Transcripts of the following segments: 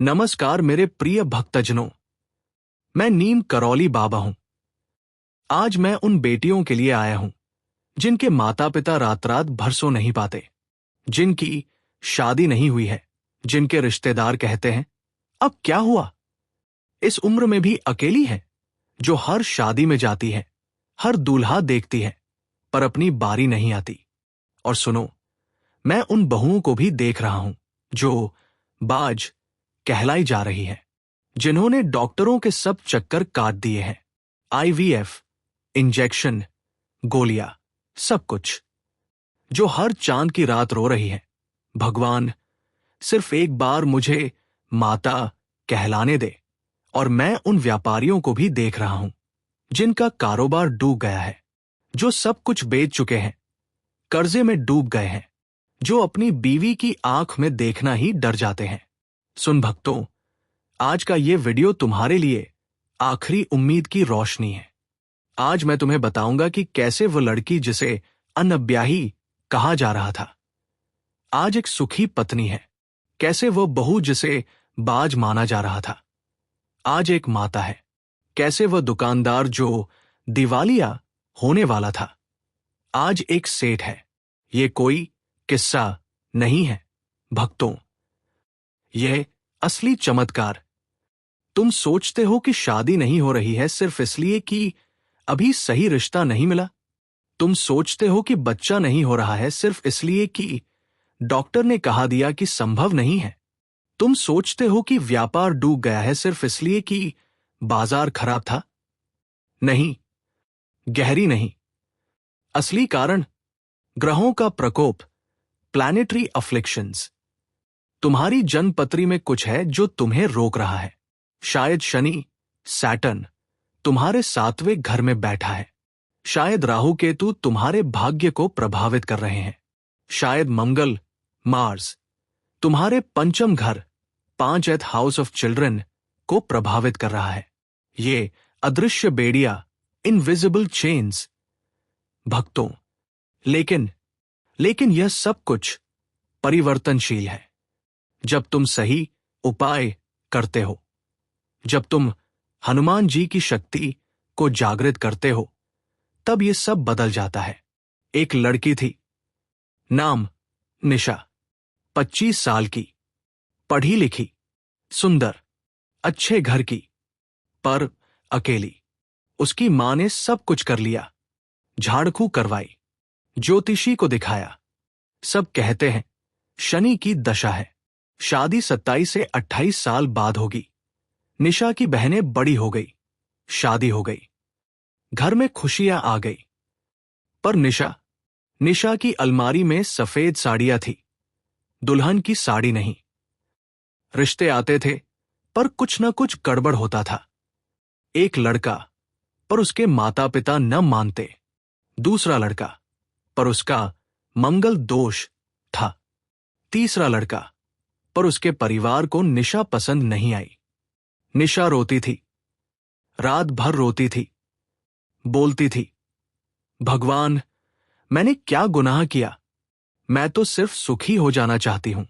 नमस्कार मेरे प्रिय भक्तजनों, मैं नीम करौली बाबा हूं। आज मैं उन बेटियों के लिए आया हूं जिनके माता पिता रात रात भर सो नहीं पाते, जिनकी शादी नहीं हुई है, जिनके रिश्तेदार कहते हैं अब क्या हुआ, इस उम्र में भी अकेली है, जो हर शादी में जाती है, हर दूल्हा देखती है, पर अपनी बारी नहीं आती। और सुनो, मैं उन बहुओं को भी देख रहा हूं जो बाज कहलाई जा रही है, जिन्होंने डॉक्टरों के सब चक्कर काट दिए हैं, आईवीएफ, इंजेक्शन, गोलियां, सब कुछ, जो हर चांद की रात रो रही है, भगवान सिर्फ एक बार मुझे माता कहलाने दे। और मैं उन व्यापारियों को भी देख रहा हूं जिनका कारोबार डूब गया है, जो सब कुछ बेच चुके हैं, कर्जे में डूब गए हैं, जो अपनी बीवी की आंख में देखना ही डर जाते हैं। सुन भक्तों, आज का ये वीडियो तुम्हारे लिए आखिरी उम्मीद की रोशनी है। आज मैं तुम्हें बताऊंगा कि कैसे वो लड़की जिसे अनब्याही कहा जा रहा था, आज एक सुखी पत्नी है। कैसे वो बहू जिसे बाज माना जा रहा था, आज एक माता है। कैसे वह दुकानदार जो दिवालिया होने वाला था, आज एक सेठ है। ये कोई किस्सा नहीं है भक्तों, यह असली चमत्कार। तुम सोचते हो कि शादी नहीं हो रही है सिर्फ इसलिए कि अभी सही रिश्ता नहीं मिला। तुम सोचते हो कि बच्चा नहीं हो रहा है सिर्फ इसलिए कि डॉक्टर ने कहा दिया कि संभव नहीं है। तुम सोचते हो कि व्यापार डूब गया है सिर्फ इसलिए कि बाजार खराब था। नहीं, गहरी नहीं। असली कारण ग्रहों का प्रकोप, प्लैनेटरी अफ्लिक्शंस। तुम्हारी जन्मपत्री में कुछ है जो तुम्हें रोक रहा है। शायद शनि, सैटर्न तुम्हारे 7वें घर में बैठा है। शायद राहु केतु तुम्हारे भाग्य को प्रभावित कर रहे हैं। शायद मंगल, मार्स तुम्हारे 5th घर, 5th हाउस ऑफ चिल्ड्रन को प्रभावित कर रहा है। ये अदृश्य बेड़िया, इनविजिबल चेन्स भक्तों, लेकिन यह सब कुछ परिवर्तनशील है। जब तुम सही उपाय करते हो, जब तुम हनुमान जी की शक्ति को जागृत करते हो, तब ये सब बदल जाता है। एक लड़की थी, नाम निशा, 25 साल की, पढ़ी लिखी, सुंदर, अच्छे घर की, पर अकेली। उसकी मां ने सब कुछ कर लिया, झाड़फूक करवाई, ज्योतिषी को दिखाया। सब कहते हैं शनि की दशा है। शादी 27 से 28 साल बाद होगी। निशा की बहनें बड़ी हो गई, शादी हो गई, घर में खुशियां आ गई। पर निशा की अलमारी में सफेद साड़ियां थी, दुल्हन की साड़ी नहीं। रिश्ते आते थे, पर कुछ न कुछ गड़बड़ होता था। एक लड़का, पर उसके माता पिता न मानते। दूसरा लड़का, पर उसका मंगल दोष था। तीसरा लड़का, पर उसके परिवार को निशा पसंद नहीं आई। निशा रोती थी, रात भर रोती थी, बोलती थी, भगवान मैंने क्या गुनाह किया, मैं तो सिर्फ सुखी हो जाना चाहती हूं,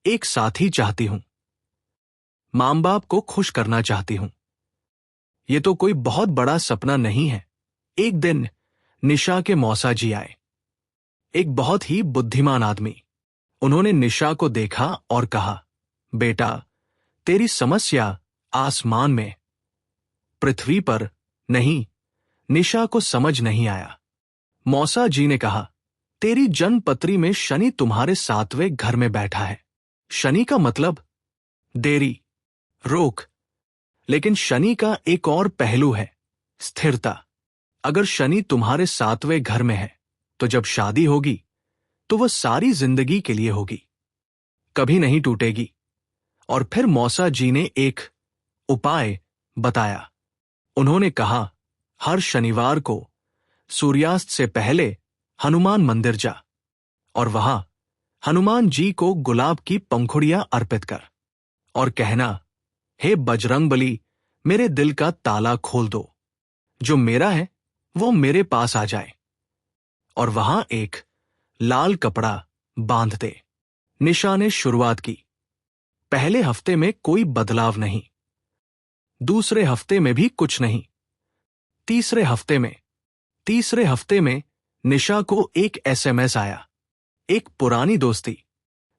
एक साथी चाहती हूं, मां बाप को खुश करना चाहती हूं। यह तो कोई बहुत बड़ा सपना नहीं है। एक दिन निशा के मौसा जी आए, एक बहुत ही बुद्धिमान आदमी। उन्होंने निशा को देखा और कहा, बेटा तेरी समस्या आसमान में, पृथ्वी पर नहीं। निशा को समझ नहीं आया। मौसा जी ने कहा, तेरी जन्मपत्री में शनि तुम्हारे 7वें घर में बैठा है। शनि का मतलब देरी, रोक। लेकिन शनि का एक और पहलू है, स्थिरता। अगर शनि तुम्हारे 7वें घर में है, तो जब शादी होगी तो वह सारी जिंदगी के लिए होगी, कभी नहीं टूटेगी। और फिर मौसा जी ने एक उपाय बताया। उन्होंने कहा, हर शनिवार को सूर्यास्त से पहले हनुमान मंदिर जा और वहां हनुमान जी को गुलाब की पंखुड़ियां अर्पित कर और कहना, हे बजरंगबली मेरे दिल का ताला खोल दो, जो मेरा है वो मेरे पास आ जाए। और वहां एक लाल कपड़ा बांध दे। निशा ने शुरुआत की। पहले हफ्ते में कोई बदलाव नहीं, दूसरे हफ्ते में भी कुछ नहीं, तीसरे हफ्ते में निशा को एक एसएमएस आया। एक पुरानी दोस्ती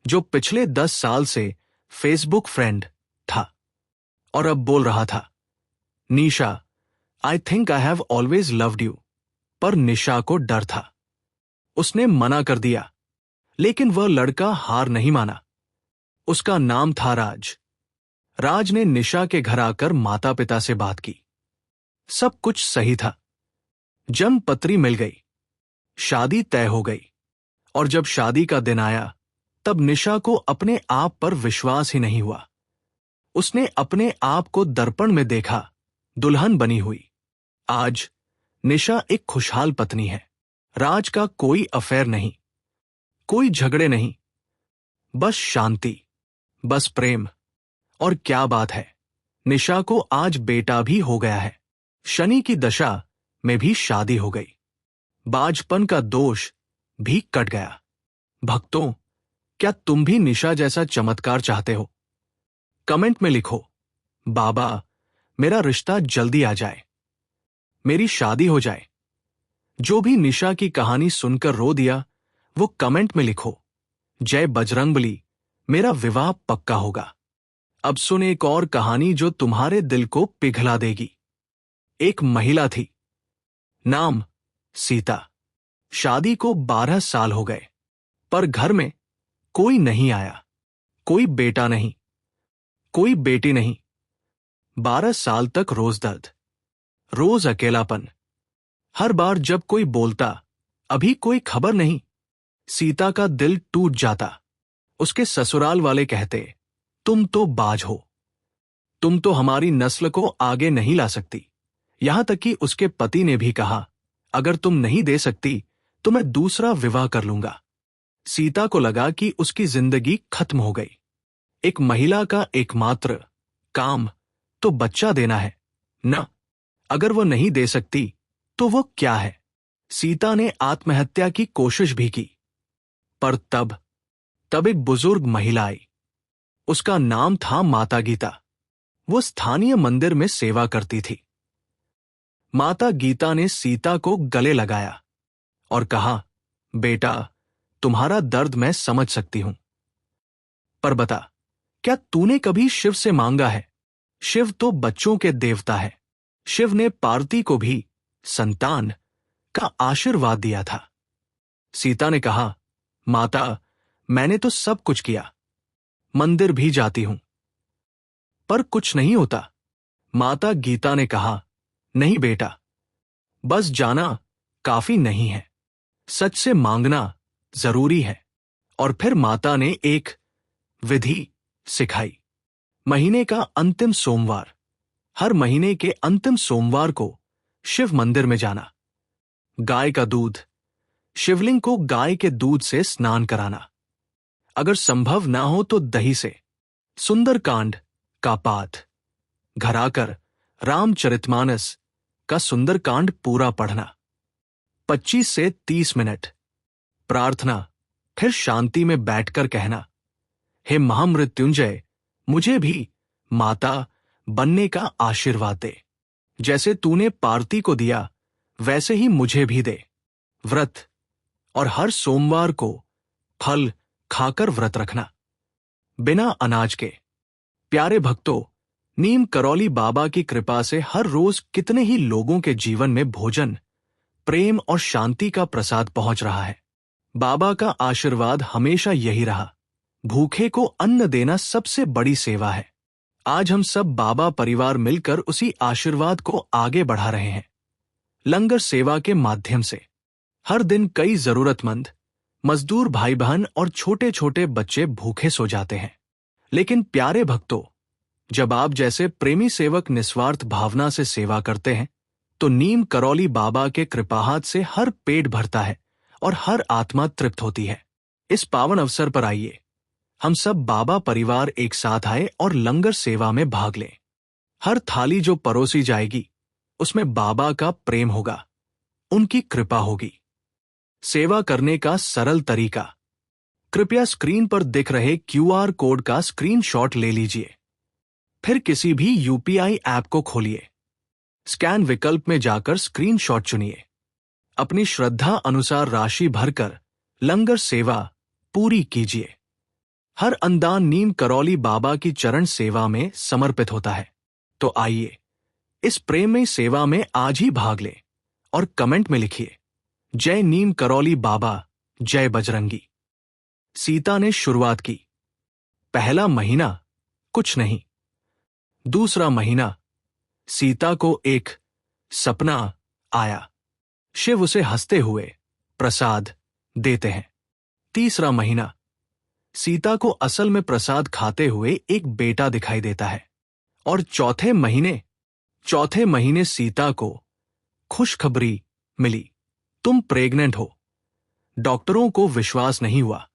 जो पिछले 10 साल से फेसबुक फ्रेंड था और अब बोल रहा था, Nisha, I think I have always loved you. पर निशा को डर था। उसने मना कर दिया, लेकिन वह लड़का हार नहीं माना। उसका नाम था राज। राज ने निशा के घर आकर माता पिता से बात की। सब कुछ सही था। जन्म पत्री मिल गई, शादी तय हो गई, और जब शादी का दिन आया तब निशा को अपने आप पर विश्वास ही नहीं हुआ। उसने अपने आप को दर्पण में देखा, दुल्हन बनी हुई। आज निशा एक खुशहाल पत्नी है। राज का कोई अफेयर नहीं, कोई झगड़े नहीं, बस शांति, बस प्रेम। और क्या बात है, निशा को आज बेटा भी हो गया है। शनि की दशा में भी शादी हो गई। बाजपन का दोष भी कट गया। भक्तों, क्या तुम भी निशा जैसा चमत्कार चाहते हो? कमेंट में लिखो, बाबा, मेरा रिश्ता जल्दी आ जाए, मेरी शादी हो जाए। जो भी निशा की कहानी सुनकर रो दिया, वो कमेंट में लिखो, जय बजरंगबली, मेरा विवाह पक्का होगा। अब सुन एक और कहानी जो तुम्हारे दिल को पिघला देगी। एक महिला थी, नाम सीता। शादी को 12 साल हो गए, पर घर में कोई नहीं आया, कोई बेटा नहीं, कोई बेटी नहीं। 12 साल तक रोज दर्द, रोज अकेलापन। हर बार जब कोई बोलता, अभी कोई खबर नहीं, सीता का दिल टूट जाता। उसके ससुराल वाले कहते, तुम तो बाज हो, तुम तो हमारी नस्ल को आगे नहीं ला सकती। यहां तक कि उसके पति ने भी कहा, अगर तुम नहीं दे सकती तो मैं दूसरा विवाह कर लूंगा। सीता को लगा कि उसकी जिंदगी खत्म हो गई। एक महिला का एकमात्र काम तो बच्चा देना है न। अगर वो नहीं दे सकती तो वो क्या है? सीता ने आत्महत्या की कोशिश भी की, पर तब एक बुजुर्ग महिला आई। उसका नाम था माता गीता। वो स्थानीय मंदिर में सेवा करती थी। माता गीता ने सीता को गले लगाया और कहा, बेटा, तुम्हारा दर्द मैं समझ सकती हूं, पर बता, क्या तूने कभी शिव से मांगा है? शिव तो बच्चों के देवता है। शिव ने पार्वती को भी संतान का आशीर्वाद दिया था। सीता ने कहा, माता, मैंने तो सब कुछ किया, मंदिर भी जाती हूं, पर कुछ नहीं होता। माता गीता ने कहा, नहीं बेटा, बस जाना काफी नहीं है, सच से मांगना जरूरी है। और फिर माता ने एक विधि सिखाई। महीने का अंतिम सोमवार, हर महीने के अंतिम सोमवार को शिव मंदिर में जाना। गाय का दूध, शिवलिंग को गाय के दूध से स्नान कराना। अगर संभव ना हो तो दही से। सुंदरकांड का पाठ, घर आकर रामचरितमानस का सुंदरकांड पूरा पढ़ना। 25 से 30 मिनट प्रार्थना, फिर शांति में बैठकर कहना, हे महामृत्युंजय, मुझे भी माता बनने का आशीर्वाद दे। जैसे तूने पार्वती को दिया, वैसे ही मुझे भी दे। व्रत, और हर सोमवार को फल खाकर व्रत रखना, बिना अनाज के। प्यारे भक्तों, नीम करौली बाबा की कृपा से हर रोज कितने ही लोगों के जीवन में भोजन, प्रेम और शांति का प्रसाद पहुंच रहा है। बाबा का आशीर्वाद हमेशा यही रहा, भूखे को अन्न देना सबसे बड़ी सेवा है। आज हम सब बाबा परिवार मिलकर उसी आशीर्वाद को आगे बढ़ा रहे हैं। लंगर सेवा के माध्यम से हर दिन कई जरूरतमंद, मजदूर भाई बहन और छोटे छोटे बच्चे भूखे सो जाते हैं। लेकिन प्यारे भक्तों, जब आप जैसे प्रेमी सेवक निस्वार्थ भावना से सेवा करते हैं, तो नीम करौली बाबा के कृपाहाथ से हर पेट भरता है और हर आत्मा तृप्त होती है। इस पावन अवसर पर आइए, हम सब बाबा परिवार एक साथ आए और लंगर सेवा में भाग लें। हर थाली जो परोसी जाएगी, उसमें बाबा का प्रेम होगा, उनकी कृपा होगी। सेवा करने का सरल तरीका, कृपया स्क्रीन पर दिख रहे क्यूआर कोड का स्क्रीनशॉट ले लीजिए। फिर किसी भी यूपीआई ऐप को खोलिए। स्कैन विकल्प में जाकर स्क्रीनशॉट चुनिए। अपनी श्रद्धा अनुसार राशि भरकर लंगर सेवा पूरी कीजिए। हर अनुदान नीम करौली बाबा की चरण सेवा में समर्पित होता है। तो आइए इस प्रेममय सेवा में आज ही भाग लें और कमेंट में लिखिए, जय नीम करौली बाबा, जय बजरंगी। सीता ने शुरुआत की। पहला महीना कुछ नहीं। दूसरा महीना सीता को एक सपना आया। शिव उसे हंसते हुए प्रसाद देते हैं। तीसरा महीना सीता को असल में प्रसाद खाते हुए एक बेटा दिखाई देता है। और चौथे महीने सीता को खुशखबरी मिली, तुम प्रेग्नेंट हो। डॉक्टरों को विश्वास नहीं हुआ।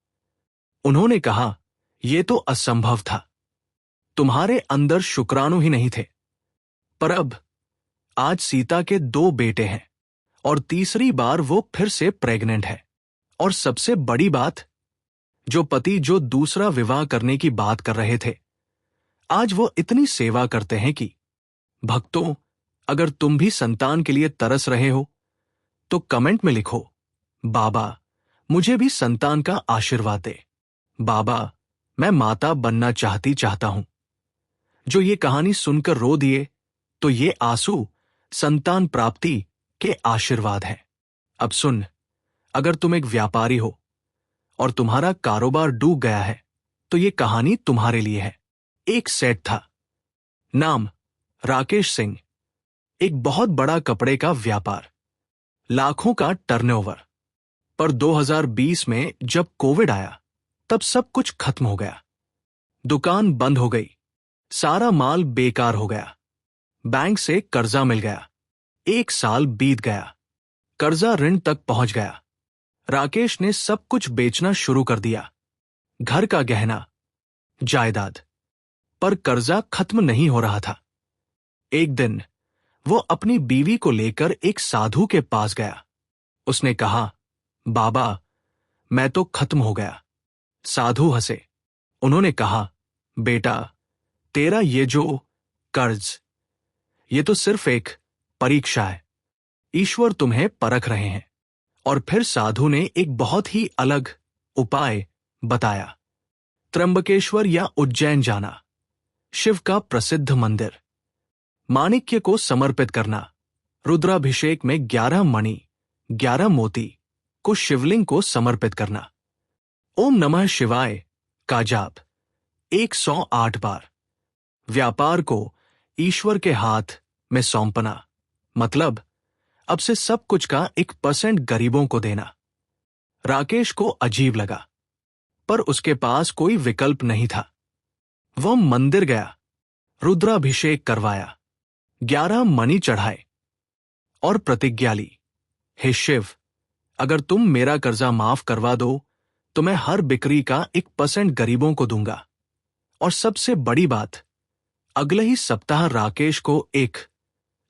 उन्होंने कहा, यह तो असंभव था, तुम्हारे अंदर शुक्राणु ही नहीं थे। पर अब आज सीता के 2 बेटे हैं और तीसरी बार वो फिर से प्रेग्नेंट है। और सबसे बड़ी बात, जो पति जो दूसरा विवाह करने की बात कर रहे थे, आज वो इतनी सेवा करते हैं कि भक्तों, अगर तुम भी संतान के लिए तरस रहे हो तो कमेंट में लिखो, बाबा मुझे भी संतान का आशीर्वाद दे। बाबा मैं माता बनना चाहता हूं। जो ये कहानी सुनकर रो दिए तो ये आंसू संतान प्राप्ति के आशीर्वाद हैं। अब सुन, अगर तुम एक व्यापारी हो और तुम्हारा कारोबार डूब गया है तो ये कहानी तुम्हारे लिए है। एक सेठ था, नाम राकेश सिंह। एक बहुत बड़ा कपड़े का व्यापार, लाखों का टर्नओवर। पर 2020 में जब कोविड आया तब सब कुछ खत्म हो गया। दुकान बंद हो गई, सारा माल बेकार हो गया, बैंक से कर्जा मिल गया। 1 साल बीत गया, कर्जा ऋण तक पहुंच गया। राकेश ने सब कुछ बेचना शुरू कर दिया, घर का गहना, जायदाद। पर कर्जा खत्म नहीं हो रहा था। एक दिन वो अपनी बीवी को लेकर एक साधु के पास गया। उसने कहा, बाबा मैं तो खत्म हो गया। साधु हंसे। उन्होंने कहा, बेटा तेरा ये जो कर्ज, ये तो सिर्फ एक परीक्षा है। ईश्वर तुम्हें परख रहे हैं। और फिर साधु ने एक बहुत ही अलग उपाय बताया। त्र्यंबकेश्वर या उज्जैन जाना, शिव का प्रसिद्ध मंदिर, माणिक्य को समर्पित करना, रुद्राभिषेक में 11 मणि 11 मोती को शिवलिंग को समर्पित करना, ओम नमः शिवाय का जाप 108 बार, व्यापार को ईश्वर के हाथ में सौंपना, मतलब अब से सब कुछ का 1% गरीबों को देना। राकेश को अजीब लगा, पर उसके पास कोई विकल्प नहीं था। वह मंदिर गया, रुद्राभिषेक करवाया, 11 मणि चढ़ाए और प्रतिज्ञा ली, हे शिव, अगर तुम मेरा कर्जा माफ करवा दो तो मैं हर बिक्री का 1% गरीबों को दूंगा। और सबसे बड़ी बात, अगले ही सप्ताह राकेश को एक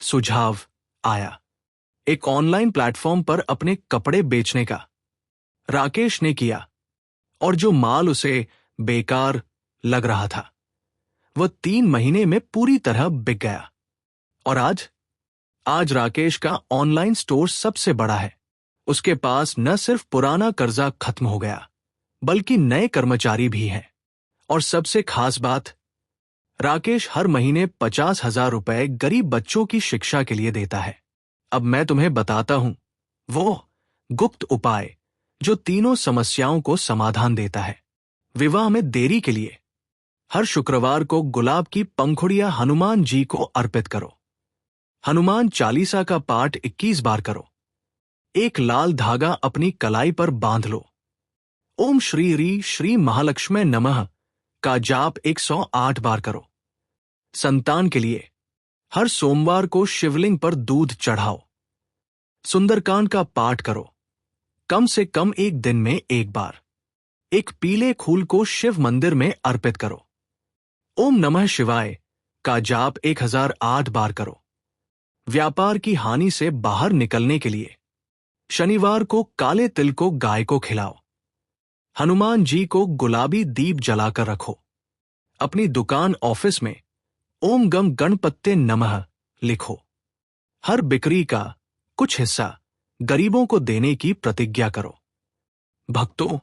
सुझाव आया, एक ऑनलाइन प्लेटफॉर्म पर अपने कपड़े बेचने का। राकेश ने किया और जो माल उसे बेकार लग रहा था वह 3 महीने में पूरी तरह बिक गया। और आज राकेश का ऑनलाइन स्टोर सबसे बड़ा है। उसके पास न सिर्फ पुराना कर्जा खत्म हो गया, बल्कि नए कर्मचारी भी हैं। और सबसे खास बात, राकेश हर महीने 50,000 रुपए गरीब बच्चों की शिक्षा के लिए देता है। अब मैं तुम्हें बताता हूं वो गुप्त उपाय जो तीनों समस्याओं को समाधान देता है। विवाह में देरी के लिए हर शुक्रवार को गुलाब की पंखुड़ियां हनुमान जी को अर्पित करो। हनुमान चालीसा का पाठ 21 बार करो। एक लाल धागा अपनी कलाई पर बांध लो। ओम श्री री श्री महालक्ष्मी नमः का जाप 108 बार करो। संतान के लिए हर सोमवार को शिवलिंग पर दूध चढ़ाओ। सुंदरकांड का पाठ करो, कम से कम एक दिन में 1 बार। एक पीले फूल को शिव मंदिर में अर्पित करो। ओम नमः शिवाय का जाप 1008 बार करो। व्यापार की हानि से बाहर निकलने के लिए शनिवार को काले तिल को गाय को खिलाओ। हनुमान जी को गुलाबी दीप जलाकर रखो। अपनी दुकान ऑफिस में ओम गम गणपत्ये नमः लिखो। हर बिक्री का कुछ हिस्सा गरीबों को देने की प्रतिज्ञा करो। भक्तों,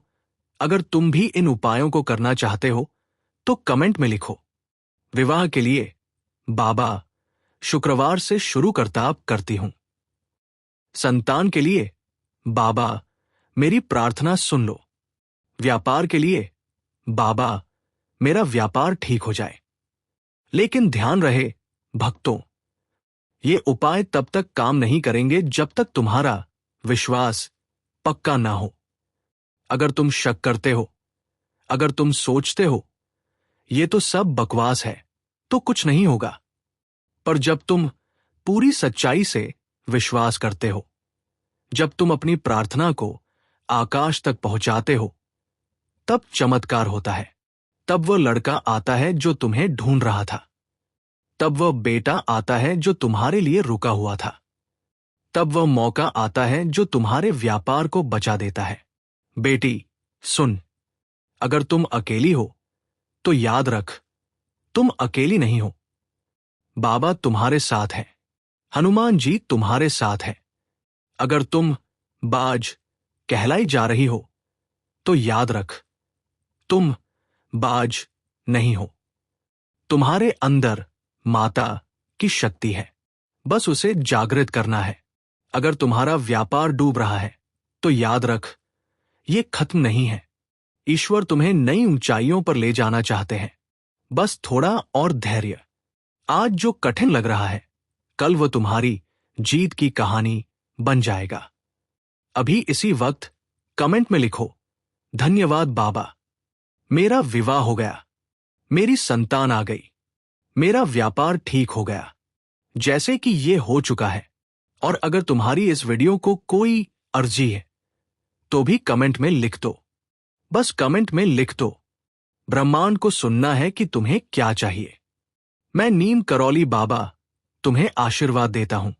अगर तुम भी इन उपायों को करना चाहते हो तो कमेंट में लिखो। विवाह के लिए बाबा, शुक्रवार से शुरू करती हूं। संतान के लिए बाबा, मेरी प्रार्थना सुन लो। व्यापार के लिए बाबा, मेरा व्यापार ठीक हो जाए। लेकिन ध्यान रहे भक्तों, ये उपाय तब तक काम नहीं करेंगे जब तक तुम्हारा विश्वास पक्का ना हो। अगर तुम शक करते हो, अगर तुम सोचते हो ये तो सब बकवास है, तो कुछ नहीं होगा। पर जब तुम पूरी सच्चाई से विश्वास करते हो, जब तुम अपनी प्रार्थना को आकाश तक पहुंचाते हो, तब चमत्कार होता है। तब वह लड़का आता है जो तुम्हें ढूंढ रहा था। तब वह बेटा आता है जो तुम्हारे लिए रुका हुआ था। तब वह मौका आता है जो तुम्हारे व्यापार को बचा देता है। बेटी, सुन, अगर तुम अकेली हो तो याद रख, तुम अकेली नहीं हो। बाबा तुम्हारे साथ है। हनुमान जी तुम्हारे साथ है। अगर तुम बाज कहलाई जा रही हो तो याद रख, तुम बाज नहीं हो। तुम्हारे अंदर माता की शक्ति है, बस उसे जागृत करना है। अगर तुम्हारा व्यापार डूब रहा है तो याद रख, ये खत्म नहीं है। ईश्वर तुम्हें नई ऊंचाइयों पर ले जाना चाहते हैं। बस थोड़ा और धैर्य। आज जो कठिन लग रहा है, कल वो तुम्हारी जीत की कहानी बन जाएगा। अभी इसी वक्त कमेंट में लिखो, धन्यवाद बाबा, मेरा विवाह हो गया, मेरी संतान आ गई, मेरा व्यापार ठीक हो गया, जैसे कि ये हो चुका है। और अगर तुम्हारी इस वीडियो को कोई अर्जी है तो भी कमेंट में लिख दो। बस कमेंट में लिख दो। ब्रह्मांड को सुनना है कि तुम्हें क्या चाहिए। मैं नीम करौली बाबा तुम्हें आशीर्वाद देता हूं।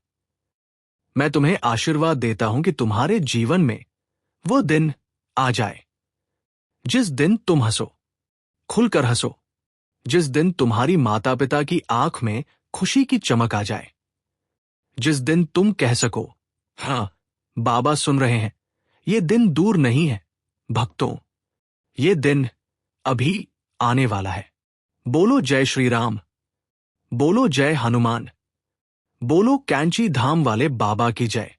मैं तुम्हें आशीर्वाद देता हूं कि तुम्हारे जीवन में वो दिन आ जाए जिस दिन तुम हंसो, खुलकर हंसो। जिस दिन तुम्हारी माता पिता की आंख में खुशी की चमक आ जाए। जिस दिन तुम कह सको, हां, बाबा सुन रहे हैं। ये दिन दूर नहीं है भक्तों, ये दिन अभी आने वाला है। बोलो जय श्री राम, बोलो जय हनुमान, बोलो कैंची धाम वाले बाबा की जय।